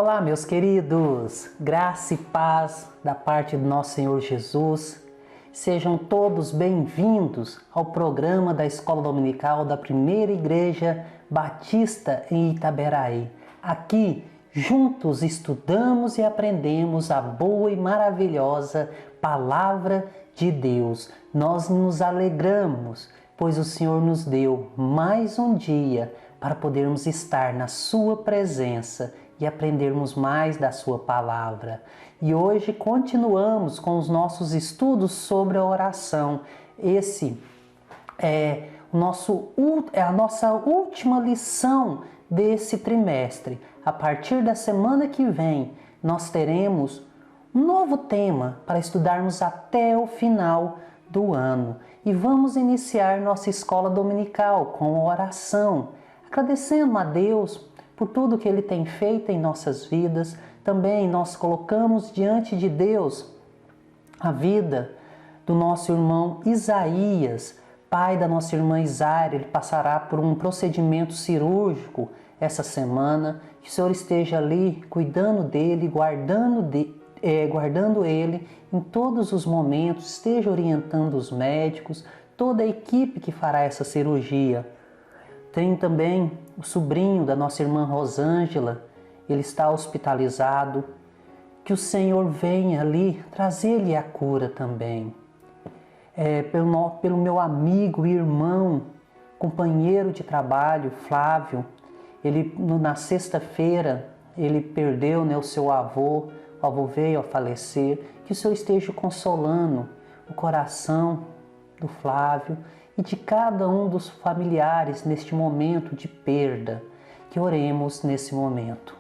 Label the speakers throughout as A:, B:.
A: Olá, meus queridos, graça e paz da parte do nosso Senhor Jesus. Sejam todos bem-vindos ao programa da Escola Dominical da Primeira Igreja Batista em Itaberaí. Aqui, juntos estudamos e aprendemos a boa e maravilhosa Palavra de Deus. Nós nos alegramos, pois o Senhor nos deu mais um dia para podermos estar na Sua presença e aprendermos mais da Sua Palavra. E hoje continuamos com os nossos estudos sobre a oração. Esse é a nossa última lição desse trimestre. A partir da semana que vem, nós teremos um novo tema para estudarmos até o final do ano. E vamos iniciar nossa escola dominical com oração, agradecendo a Deus por tudo que Ele tem feito em nossas vidas. Também nós colocamos diante de Deus a vida do nosso irmão Isaías, pai da nossa irmã Isaira. Ele passará por um procedimento cirúrgico essa semana. Que o Senhor esteja ali cuidando dele, guardando ele em todos os momentos, esteja orientando os médicos, toda a equipe que fará essa cirurgia. Tem também o sobrinho da nossa irmã Rosângela, ele está hospitalizado. Que o Senhor venha ali trazer-lhe a cura também. Pelo meu amigo e irmão, companheiro de trabalho, Flávio, ele na sexta-feira ele perdeu o seu avô, o avô veio a falecer. Que o Senhor esteja consolando o coração do Flávio e de cada um dos familiares neste momento de perda. Que oremos nesse momento.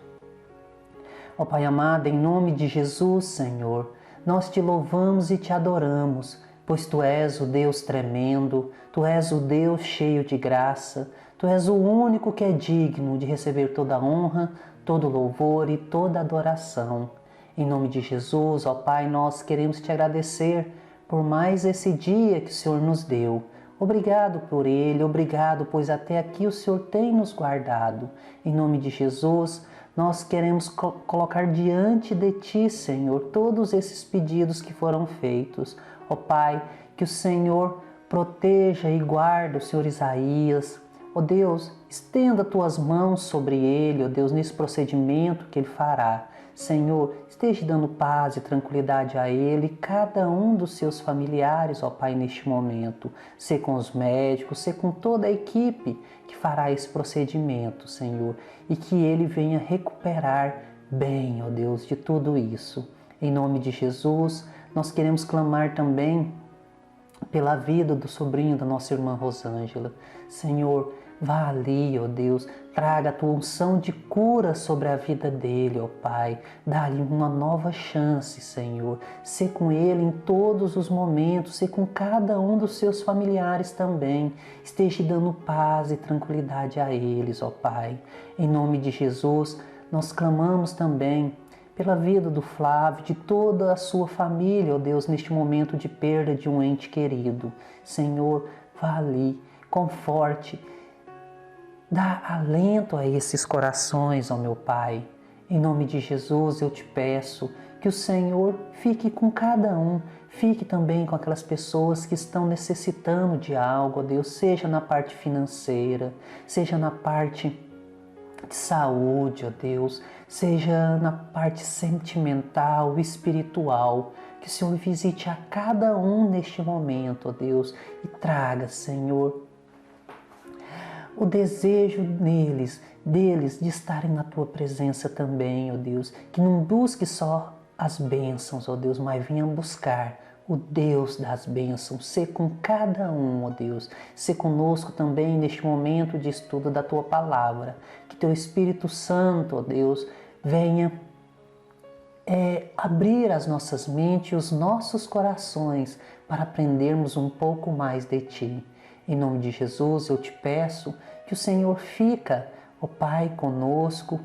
A: Ó Pai amado, em nome de Jesus, Senhor, nós te louvamos e te adoramos, pois Tu és o Deus tremendo, Tu és o Deus cheio de graça, Tu és o único que é digno de receber toda a honra, todo louvor e toda adoração. Em nome de Jesus, ó Pai, nós queremos te agradecer por mais esse dia que o Senhor nos deu. Obrigado por ele, obrigado, pois até aqui o Senhor tem nos guardado. Em nome de Jesus, nós queremos colocar diante de Ti, Senhor, todos esses pedidos que foram feitos. Ó Pai, que o Senhor proteja e guarde o Senhor Isaías. Ó Deus, estenda Tuas mãos sobre ele, ó Deus, nesse procedimento que ele fará. Senhor, esteja dando paz e tranquilidade a ele e cada um dos seus familiares, ó Pai, neste momento. Sê com os médicos, sê com toda a equipe que fará esse procedimento, Senhor, e que ele venha recuperar bem, ó Deus, de tudo isso. Em nome de Jesus, nós queremos clamar também pela vida do sobrinho da nossa irmã Rosângela. Senhor, vá ali, ó Deus, traga a Tua unção de cura sobre a vida dele, ó Pai. Dá-lhe uma nova chance, Senhor. Sê com ele em todos os momentos, sê com cada um dos seus familiares também. Esteja dando paz e tranquilidade a eles, ó Pai. Em nome de Jesus, nós clamamos também pela vida do Flávio, de toda a sua família, ó Deus, neste momento de perda de um ente querido. Senhor, vá ali, conforte, dá alento a esses corações, ó meu Pai. Em nome de Jesus eu te peço que o Senhor fique com cada um, fique também com aquelas pessoas que estão necessitando de algo, ó Deus, seja na parte financeira, seja na parte de saúde, ó Deus, seja na parte sentimental, espiritual. Que o Senhor visite a cada um neste momento, ó Deus, e traga, Senhor, o desejo deles de estarem na Tua presença também, ó Deus. Que não busque só as bênçãos, ó Deus, mas venha buscar o Deus das bênçãos. Sê com cada um, ó Deus. Sê conosco também neste momento de estudo da Tua Palavra. Que Teu Espírito Santo, ó Deus, venha abrir as nossas mentes e os nossos corações para aprendermos um pouco mais de Ti. Em nome de Jesus eu te peço que o Senhor fica, ó Pai, conosco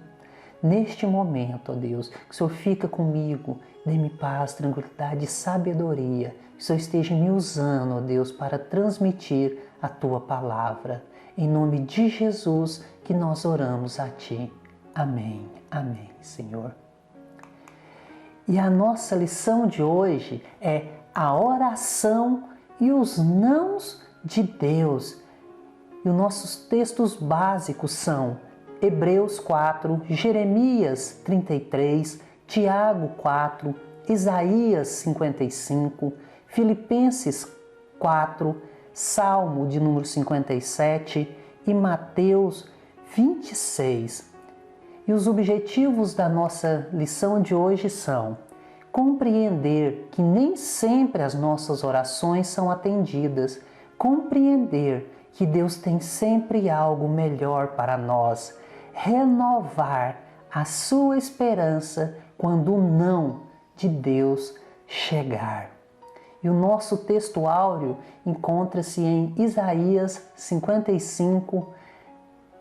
A: neste momento, ó Deus. Que o Senhor fica comigo, dê-me paz, tranquilidade e sabedoria. Que o Senhor esteja me usando, ó Deus, para transmitir a Tua Palavra. Em nome de Jesus que nós oramos a Ti. Amém. Amém, Senhor. E a nossa lição de hoje é a oração e os nãos de Deus. E os nossos textos básicos são Hebreus 4, Jeremias 33, Tiago 4, Isaías 55, Filipenses 4, Salmo de número 57 e Mateus 26. E os objetivos da nossa lição de hoje são compreender que nem sempre as nossas orações são atendidas, compreender que Deus tem sempre algo melhor para nós, renovar a sua esperança quando o não de Deus chegar. E o nosso texto áureo encontra-se em Isaías 55,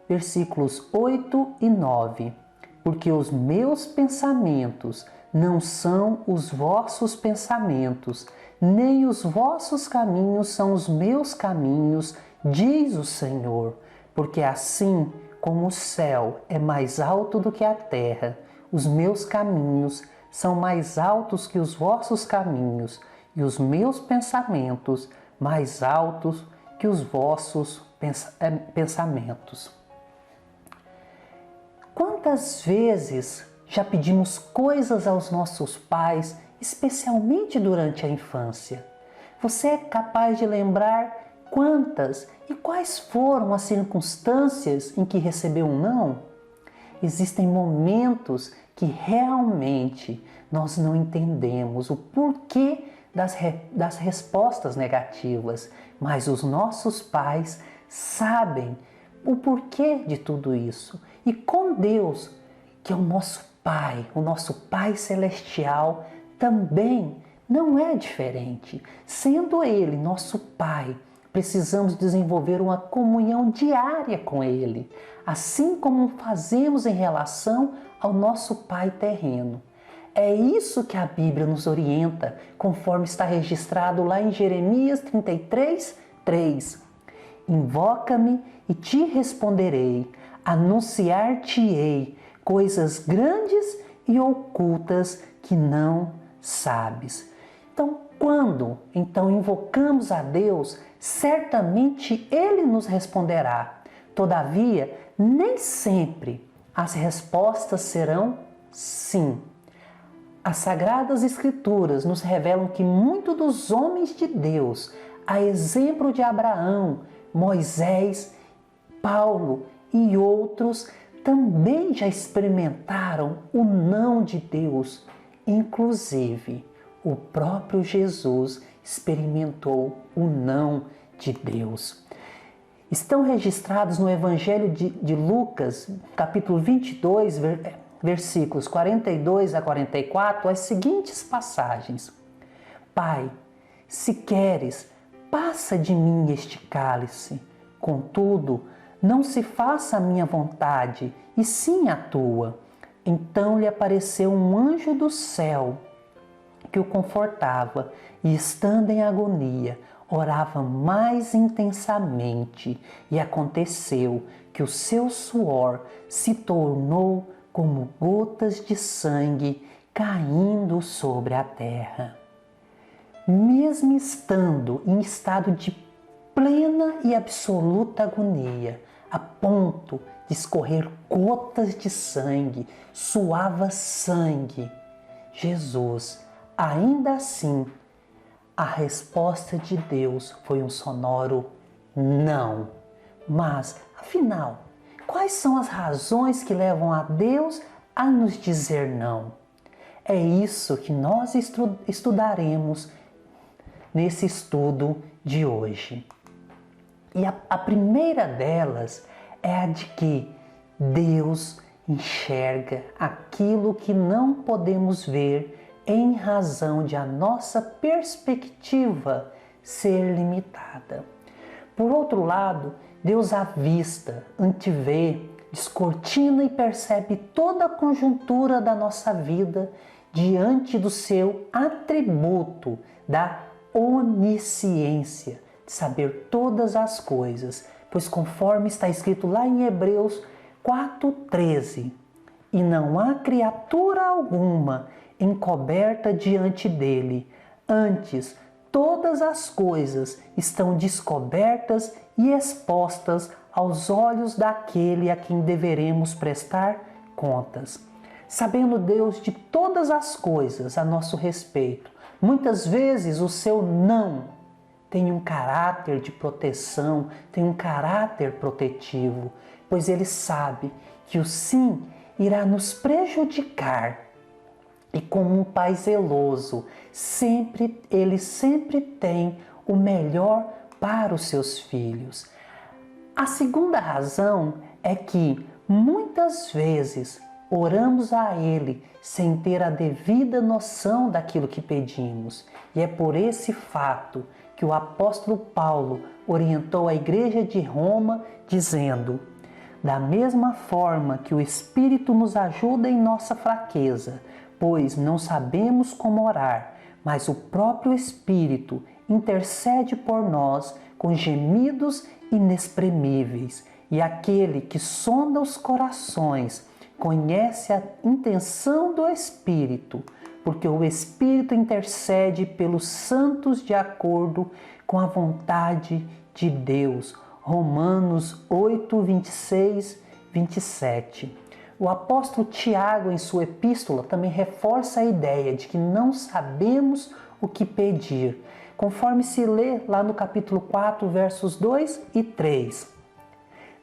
A: versículos 8 e 9. Porque os meus pensamentos não são os vossos pensamentos, nem os vossos caminhos são os meus caminhos, diz o Senhor. Porque assim como o céu é mais alto do que a terra, os meus caminhos são mais altos que os vossos caminhos, e os meus pensamentos mais altos que os vossos pensamentos. Quantas vezes já pedimos coisas aos nossos pais, especialmente durante a infância? Você é capaz de lembrar quantas e quais foram as circunstâncias em que recebeu um não? Existem momentos que realmente nós não entendemos o porquê das respostas negativas, mas os nossos pais sabem o porquê de tudo isso. E com Deus, que é o nosso Pai Celestial, também não é diferente. Sendo Ele nosso Pai, precisamos desenvolver uma comunhão diária com Ele, assim como fazemos em relação ao nosso Pai terreno. É isso que a Bíblia nos orienta, conforme está registrado lá em Jeremias 33, 3. Invoca-me e te responderei, anunciar-te-ei coisas grandes e ocultas que não sabes. Então, quando invocamos a Deus, certamente Ele nos responderá. Todavia, nem sempre as respostas serão sim. As Sagradas Escrituras nos revelam que muitos dos homens de Deus, a exemplo de Abraão, Moisés, Paulo e outros, também já experimentaram o não de Deus. Inclusive, o próprio Jesus experimentou o não de Deus. Estão registrados no Evangelho de Lucas, capítulo 22, versículos 42 a 44, as seguintes passagens. Pai, se queres, passa de mim este cálice. Contudo, não se faça a minha vontade, e sim a tua. Então lhe apareceu um anjo do céu que o confortava, e estando em agonia, orava mais intensamente, e aconteceu que o seu suor se tornou como gotas de sangue caindo sobre a terra. Mesmo estando em estado de plena e absoluta agonia, a ponto de escorrer gotas de sangue, suava sangue, Jesus, ainda assim, a resposta de Deus foi um sonoro não. Mas, afinal, quais são as razões que levam a Deus a nos dizer não? É isso que nós estudaremos nesse estudo de hoje. E a primeira delas é a de que Deus enxerga aquilo que não podemos ver em razão de a nossa perspectiva ser limitada. Por outro lado, Deus avista, antevê, descortina e percebe toda a conjuntura da nossa vida diante do seu atributo da onisciência, de saber todas as coisas, pois conforme está escrito lá em Hebreus 4:13, e não há criatura alguma encoberta diante dele. Antes, todas as coisas estão descobertas e expostas aos olhos daquele a quem deveremos prestar contas. Sabendo Deus de todas as coisas a nosso respeito, muitas vezes o seu não tem um caráter de proteção, tem um caráter protetivo, pois ele sabe que o sim irá nos prejudicar. E como um pai zeloso, ele sempre tem o melhor para os seus filhos. A segunda razão é que muitas vezes oramos a Ele sem ter a devida noção daquilo que pedimos. E é por esse fato que o apóstolo Paulo orientou a igreja de Roma dizendo: da mesma forma que o Espírito nos ajuda em nossa fraqueza, pois não sabemos como orar, mas o próprio Espírito intercede por nós com gemidos inexprimíveis. E aquele que sonda os corações conhece a intenção do Espírito, porque o Espírito intercede pelos santos de acordo com a vontade de Deus. Romanos 8, 26, 27. O apóstolo Tiago, em sua epístola, também reforça a ideia de que não sabemos o que pedir, conforme se lê lá no capítulo 4, versos 2 e 3.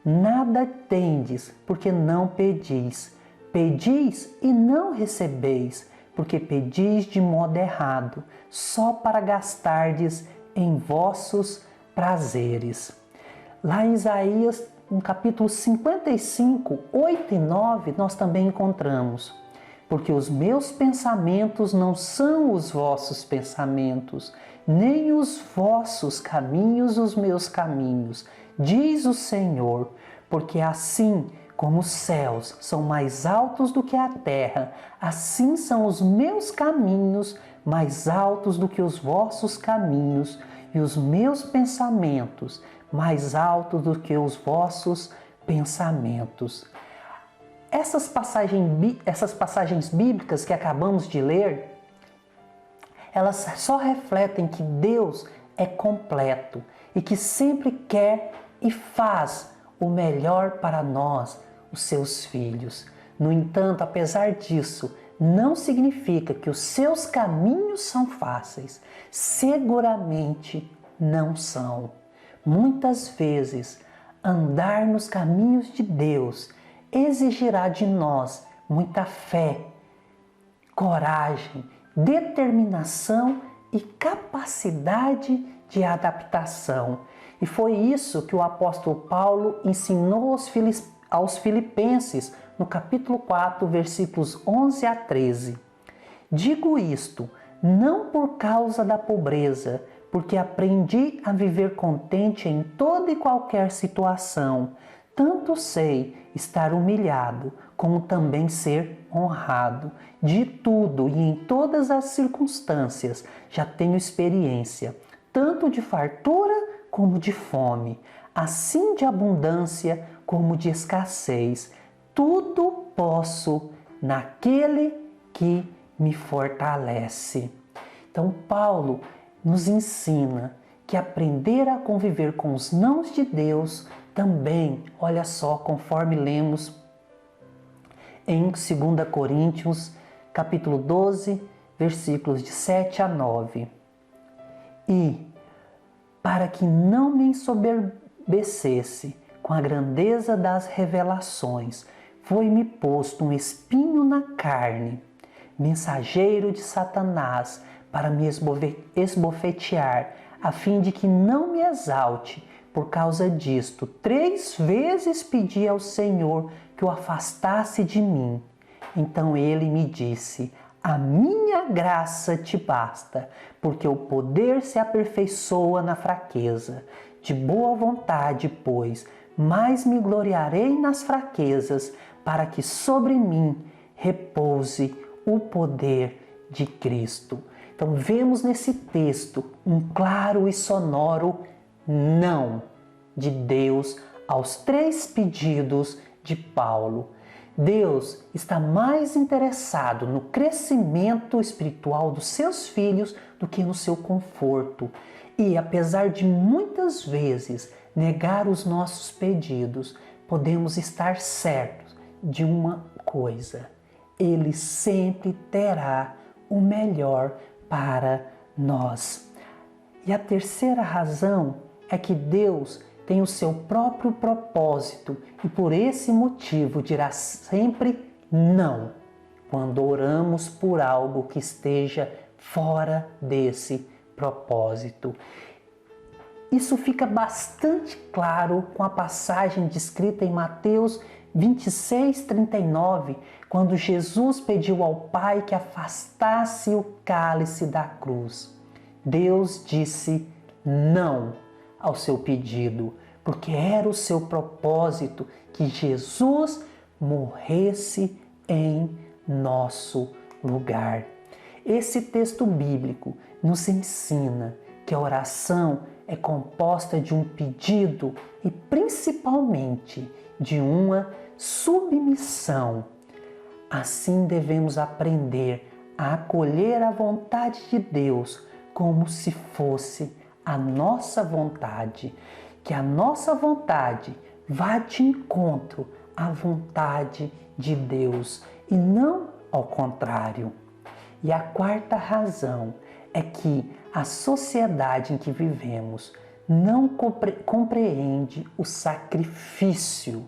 A: Nada tendes, porque não pedis. Pedis e não recebeis, porque pedis de modo errado, só para gastardes em vossos prazeres. Lá em Isaías, no capítulo 55, 8 e 9, nós também encontramos: porque os meus pensamentos não são os vossos pensamentos, nem os vossos caminhos os meus caminhos, diz o Senhor. Porque assim como os céus são mais altos do que a terra, assim são os meus caminhos mais altos do que os vossos caminhos, e os meus pensamentos mais altos do que os vossos pensamentos. Essas passagens bíblicas que acabamos de ler, elas só refletem que Deus é completo e que sempre quer e faz o melhor para nós, os seus filhos. No entanto, apesar disso, não significa que os seus caminhos são fáceis. Seguramente não são. Muitas vezes, andar nos caminhos de Deus exigirá de nós muita fé, coragem, determinação e capacidade de adaptação. E foi isso que o apóstolo Paulo ensinou aos filipenses no capítulo 4, versículos 11 a 13. Digo isto, não por causa da pobreza, porque aprendi a viver contente em toda e qualquer situação. Tanto sei estar humilhado, como também ser honrado. De tudo e em todas as circunstâncias já tenho experiência, tanto de fartura como de fome, assim de abundância como de escassez. Tudo posso naquele que me fortalece. Então, Paulo nos ensina que aprender a conviver com os nãos de Deus também, olha só, conforme lemos em 2 Coríntios, capítulo 12, versículos de 7 a 9. E, para que não me ensoberbecesse com a grandeza das revelações, foi-me posto um espinho na carne, mensageiro de Satanás, para me esbofetear, a fim de que não me exalte. Por causa disto, 3 vezes pedi ao Senhor que o afastasse de mim. Então ele me disse: a minha graça te basta, porque o poder se aperfeiçoa na fraqueza. De boa vontade, pois, mais me gloriarei nas fraquezas, para que sobre mim repouse o poder de Cristo. Então vemos nesse texto um claro e sonoro não de Deus aos 3 pedidos de Paulo. Deus está mais interessado no crescimento espiritual dos seus filhos do que no seu conforto. E apesar de muitas vezes negar os nossos pedidos, podemos estar certos de uma coisa: Ele sempre terá o melhor para nós. E a terceira razão é que Deus tem o seu próprio propósito e por esse motivo dirá sempre não quando oramos por algo que esteja fora desse propósito. Isso fica bastante claro com a passagem descrita em Mateus 26:39, quando Jesus pediu ao Pai que afastasse o cálice da cruz. Deus disse não ao seu pedido, porque era o seu propósito que Jesus morresse em nosso lugar. Esse texto bíblico nos ensina que a oração é composta de um pedido e principalmente de uma submissão. Assim devemos aprender a acolher a vontade de Deus como se fosse a nossa vontade, que a nossa vontade vá de encontro à vontade de Deus e não ao contrário. E a quarta razão é que a sociedade em que vivemos não compreende o sacrifício.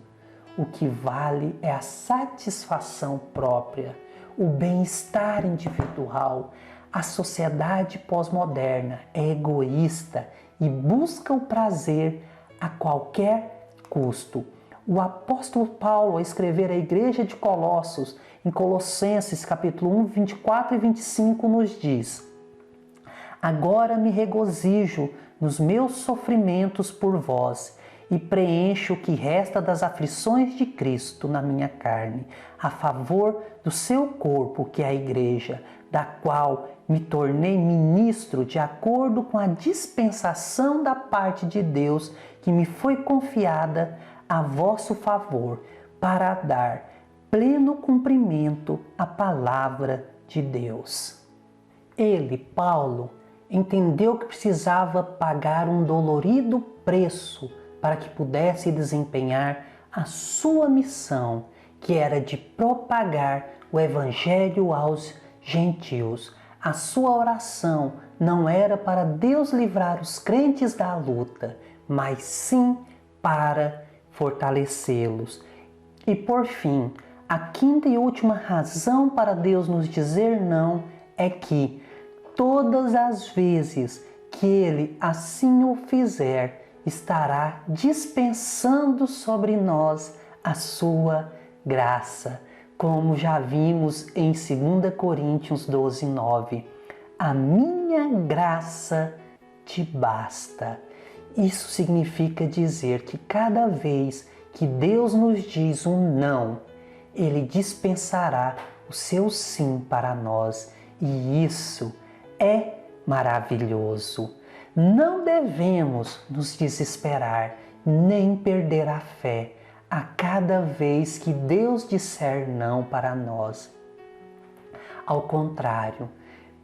A: O que vale é a satisfação própria, o bem-estar individual. A sociedade pós-moderna é egoísta e busca o prazer a qualquer custo. O apóstolo Paulo, ao escrever à igreja de Colossos, em Colossenses capítulo 1, 24 e 25, nos diz: agora me regozijo nos meus sofrimentos por vós e preencho o que resta das aflições de Cristo na minha carne, a favor do seu corpo, que é a igreja, da qual me tornei ministro de acordo com a dispensação da parte de Deus que me foi confiada a vosso favor, para dar pleno cumprimento à palavra de Deus. Ele, Paulo, entendeu que precisava pagar um dolorido preço para que pudesse desempenhar a sua missão, que era de propagar o Evangelho aos gentios. A sua oração não era para Deus livrar os crentes da luta, mas sim para fortalecê-los. E por fim, a quinta e última razão para Deus nos dizer não é que todas as vezes que Ele assim o fizer, estará dispensando sobre nós a sua graça, como já vimos em 2 Coríntios 12, 9. A minha graça te basta. Isso significa dizer que cada vez que Deus nos diz um não, Ele dispensará o seu sim para nós. E isso é maravilhoso. Não devemos nos desesperar, nem perder a fé a cada vez que Deus disser não para nós. Ao contrário,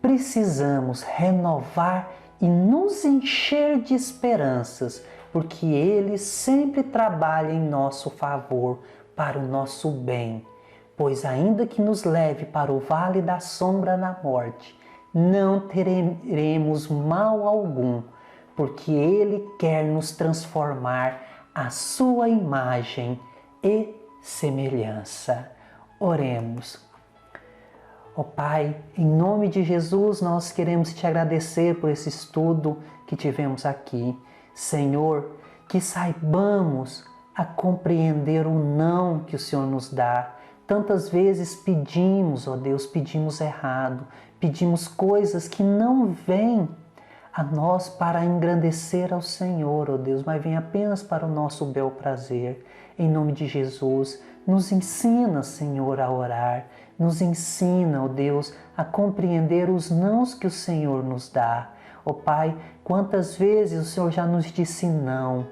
A: precisamos renovar e nos encher de esperanças, porque Ele sempre trabalha em nosso favor, para o nosso bem. Pois ainda que nos leve para o vale da sombra da morte, não teremos mal algum, porque Ele quer nos transformar à sua imagem e semelhança. Oremos. Ó Pai, em nome de Jesus, nós queremos te agradecer por esse estudo que tivemos aqui. Senhor, que saibamos a compreender o não que o Senhor nos dá. Tantas vezes pedimos, ó Deus, pedimos errado, pedimos coisas que não vêm a nós para engrandecer ao Senhor, ó Deus, mas vem apenas para o nosso bel prazer. Em nome de Jesus, nos ensina, Senhor, a orar, nos ensina, ó Deus, a compreender os nãos que o Senhor nos dá. Ó Pai, quantas vezes o Senhor já nos disse não,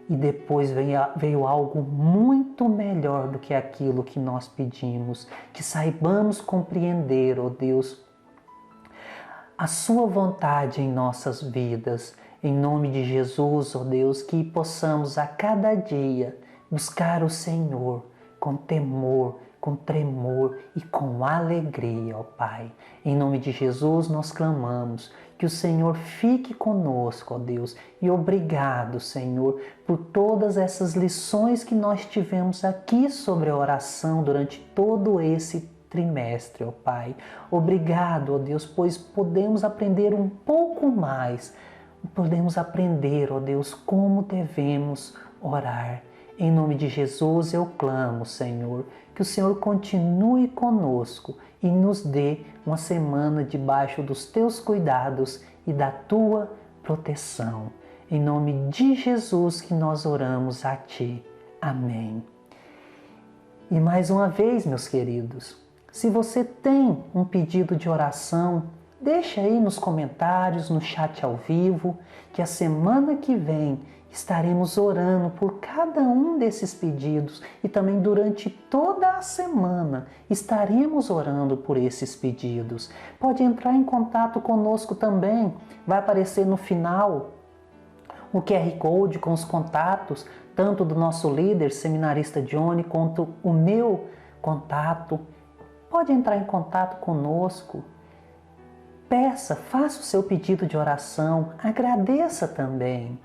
A: e depois veio algo muito melhor do que aquilo que nós pedimos. Que saibamos compreender, ó Deus, a sua vontade em nossas vidas. Em nome de Jesus, ó Deus, que possamos a cada dia buscar o Senhor com temor, com tremor e com alegria, ó Pai. Em nome de Jesus nós clamamos que o Senhor fique conosco, ó Deus. E obrigado, Senhor, por todas essas lições que nós tivemos aqui sobre a oração durante todo esse trimestre, ó Pai. Obrigado, ó Deus, pois podemos aprender um pouco mais. Podemos aprender, ó Deus, como devemos orar. Em nome de Jesus eu clamo, Senhor, que o Senhor continue conosco e nos dê uma semana debaixo dos teus cuidados e da tua proteção. Em nome de Jesus que nós oramos a ti. Amém. E mais uma vez, meus queridos, se você tem um pedido de oração, deixa aí nos comentários, no chat ao vivo, que a semana que vem estaremos orando por cada um desses pedidos e também durante toda a semana estaremos orando por esses pedidos. Pode entrar em contato conosco também, vai aparecer no final o QR Code com os contatos, tanto do nosso líder, seminarista Johnny, quanto o meu contato. Pode entrar em contato conosco. Peça, faça o seu pedido de oração, agradeça também.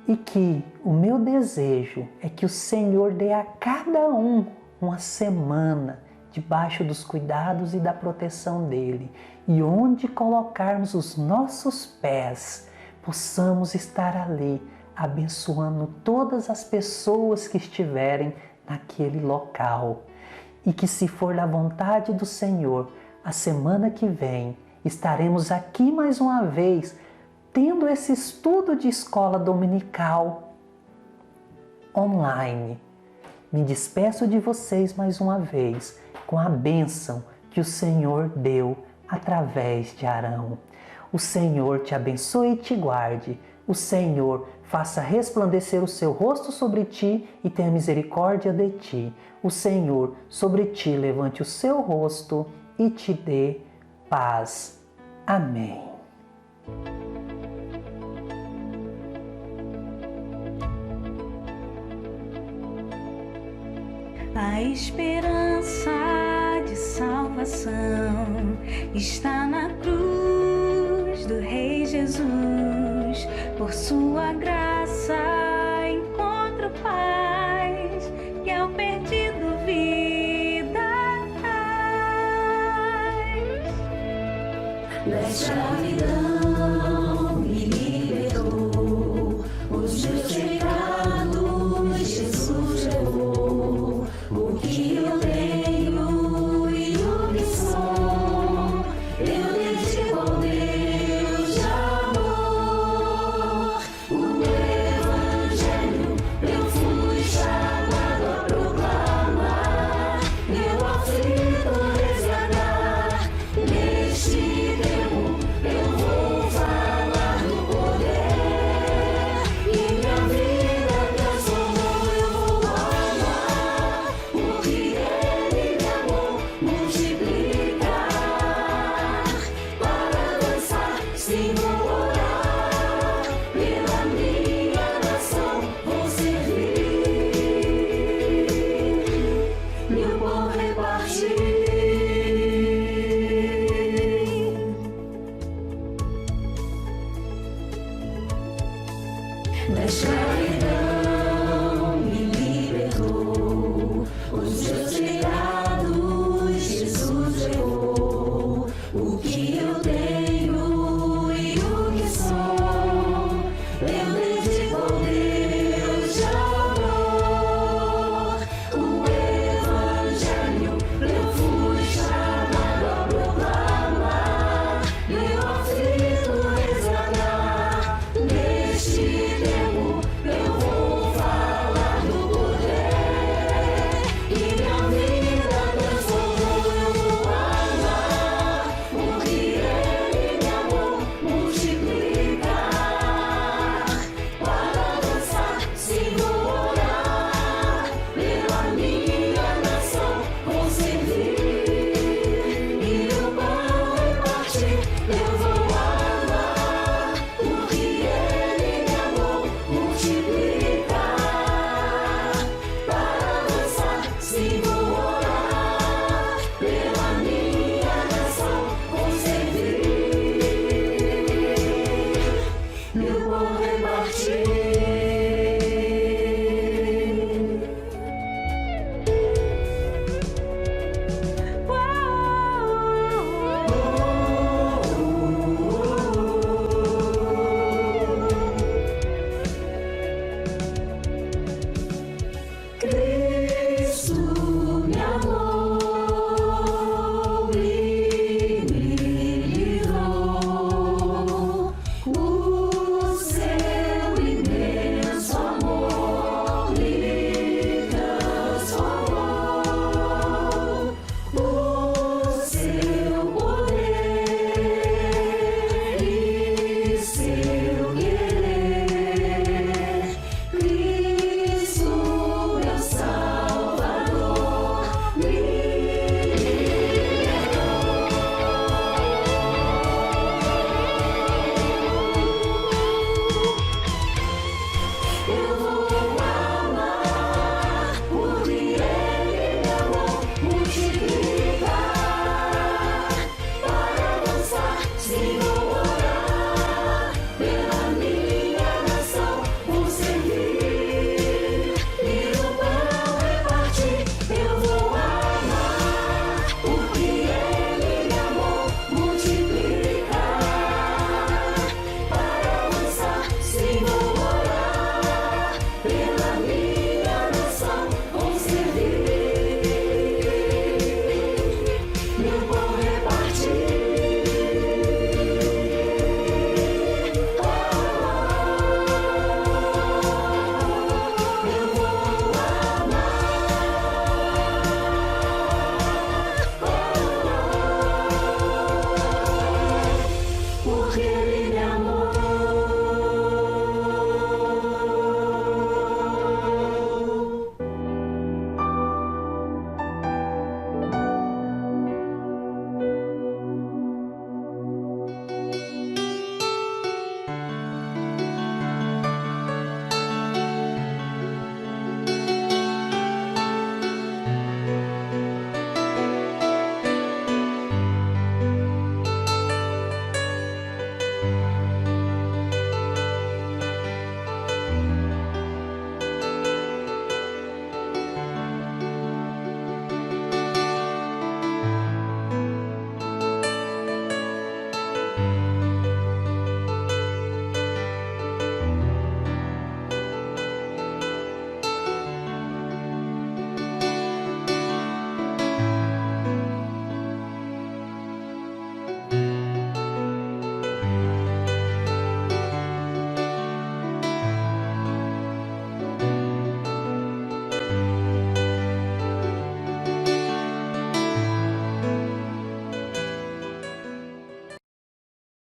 A: E que o meu desejo é que o Senhor dê a cada um uma semana debaixo dos cuidados e da proteção dEle. E onde colocarmos os nossos pés, possamos estar ali, abençoando todas as pessoas que estiverem naquele local. E que, se for da vontade do Senhor, a semana que vem estaremos aqui mais uma vez, tendo esse estudo de escola dominical online. Me despeço de vocês mais uma vez com a bênção que o Senhor deu através de Arão. O Senhor te abençoe e te guarde. O Senhor faça resplandecer o seu rosto sobre ti e tenha misericórdia de ti. O Senhor sobre ti levante o seu rosto e te dê paz. Amém.
B: A esperança de salvação está na cruz do Rei Jesus. Por sua graça encontro paz, que ao perdido vida traz. Da escravidão me libertou, os meus pecados Jesus levou. O que eu tenho e o que sou, eu dedico ao Deus de amor. O Evangelho eu fui chamado a proclamar, meu aflito resgatar. Neste tempo eu vou falar do poder que minha vida transformou. Eu vou amar porque Ele me amou, multiplicar para dançar, sim, vou orar pela minha nação, vou servir, meu pão repartir. Da escravidão